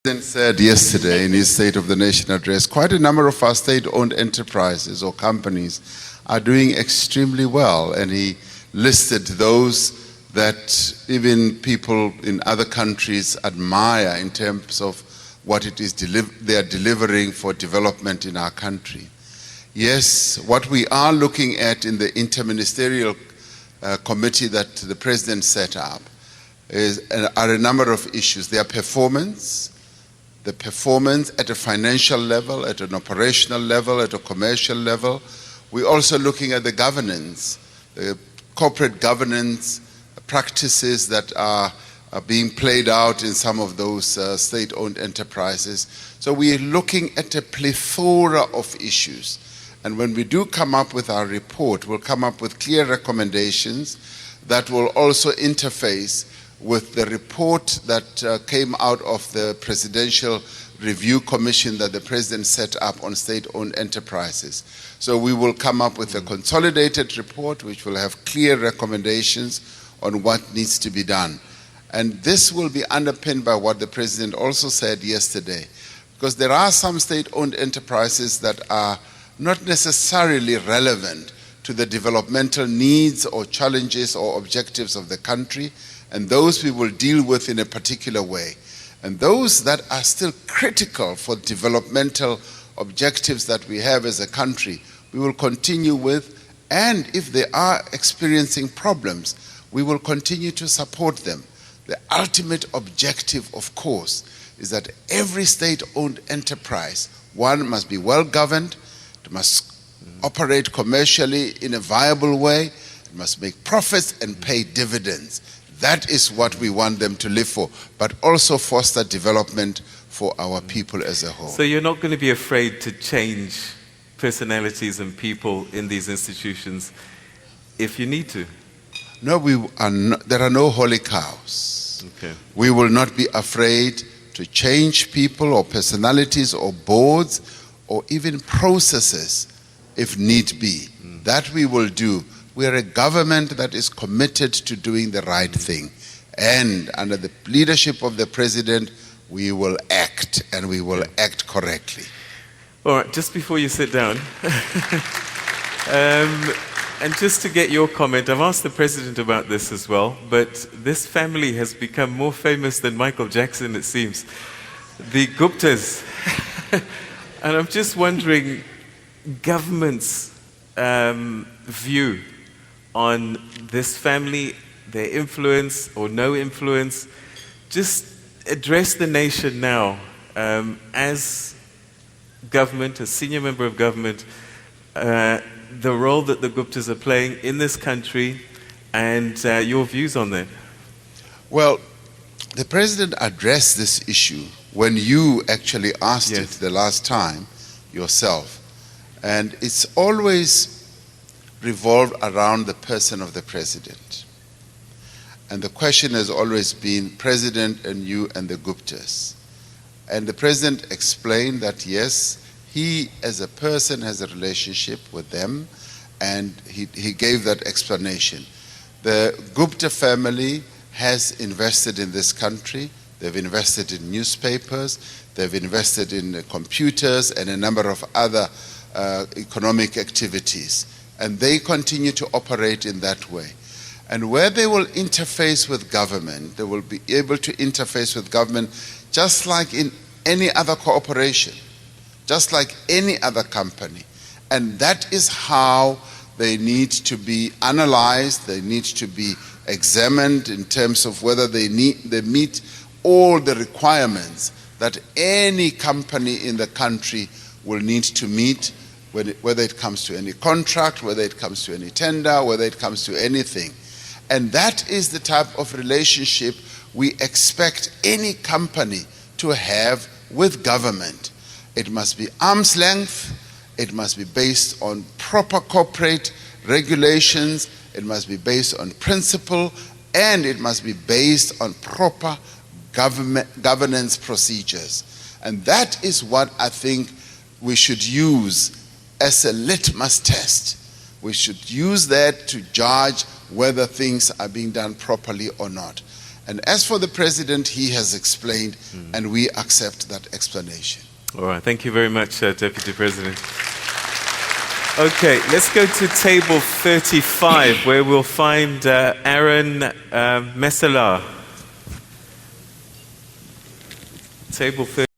President said yesterday in his State of the Nation address, quite a number of our state-owned enterprises or companies are doing extremely well, and he listed those that even people in other countries admire in terms of what it is they are delivering for development in our country. Yes, what we are looking at in the interministerial committee that the President set up are a number of issues. Their performance, the performance at a financial level, at an operational level, at a commercial level. We're also looking at the governance, the corporate governance practices that are being played out in some of those state-owned enterprises. So we're looking at a plethora of issues. And when we do come up with our report, we'll come up with clear recommendations that will also interface with the report that came out of the Presidential Review Commission that the President set up on state-owned enterprises. So we will come up with a consolidated report which will have clear recommendations on what needs to be done. And this will be underpinned by what the President also said yesterday, because there are some state-owned enterprises that are not necessarily relevant to the developmental needs or challenges or objectives of the country, and those we will deal with in a particular way. And those that are still critical for developmental objectives that we have as a country, we will continue with, and if they are experiencing problems, we will continue to support them. The ultimate objective, of course, is that every state-owned enterprise, one, must be well-governed, it must operate commercially in a viable way, it must make profits and pay dividends. That is what we want them to live for, but also foster development for our people as a whole. So you're not going to be afraid to change personalities and people in these institutions if you need to? No, there are no holy cows. Okay. We will not be afraid to change people or personalities or boards or even processes if need be. That we will do. We are a government that is committed to doing the right thing. And under the leadership of the President, we will act, and we will act correctly. All right, just before you sit down, and just to get your comment, I've asked the President about this as well, but this family has become more famous than Michael Jackson, it seems. The Guptas. And I'm just wondering, government's view on this family, their influence or no influence. Just address the nation now as government, as senior member of government, the role that the Guptas are playing in this country and your views on that. Well, the President addressed this issue when you actually asked it the last time yourself. And it's always revolved around the person of the President. And the question has always been President and you and the Guptas. And the President explained that yes, he as a person has a relationship with them, and he gave that explanation. The Gupta family has invested in this country. They've invested in newspapers, they've invested in computers and a number of other economic activities. And they continue to operate in that way. And where they will interface with government, they will be able to interface with government just like in any other cooperation, just like any other company. And that is how they need to be analyzed, they need to be examined in terms of whether they meet all the requirements that any company in the country will need to meet, whether it comes to any contract, whether it comes to any tender, whether it comes to anything. And that is the type of relationship we expect any company to have with government. It must be arm's length, it must be based on proper corporate regulations, it must be based on principle, and it must be based on proper governance procedures. And that is what I think we should use as a litmus test. We should use that to judge whether things are being done properly or not. And as for the president, he has explained, and we accept that explanation. All right, thank you very much, Deputy President. Okay, let's go to table 35, where we'll find Aaron Messala. Table 35.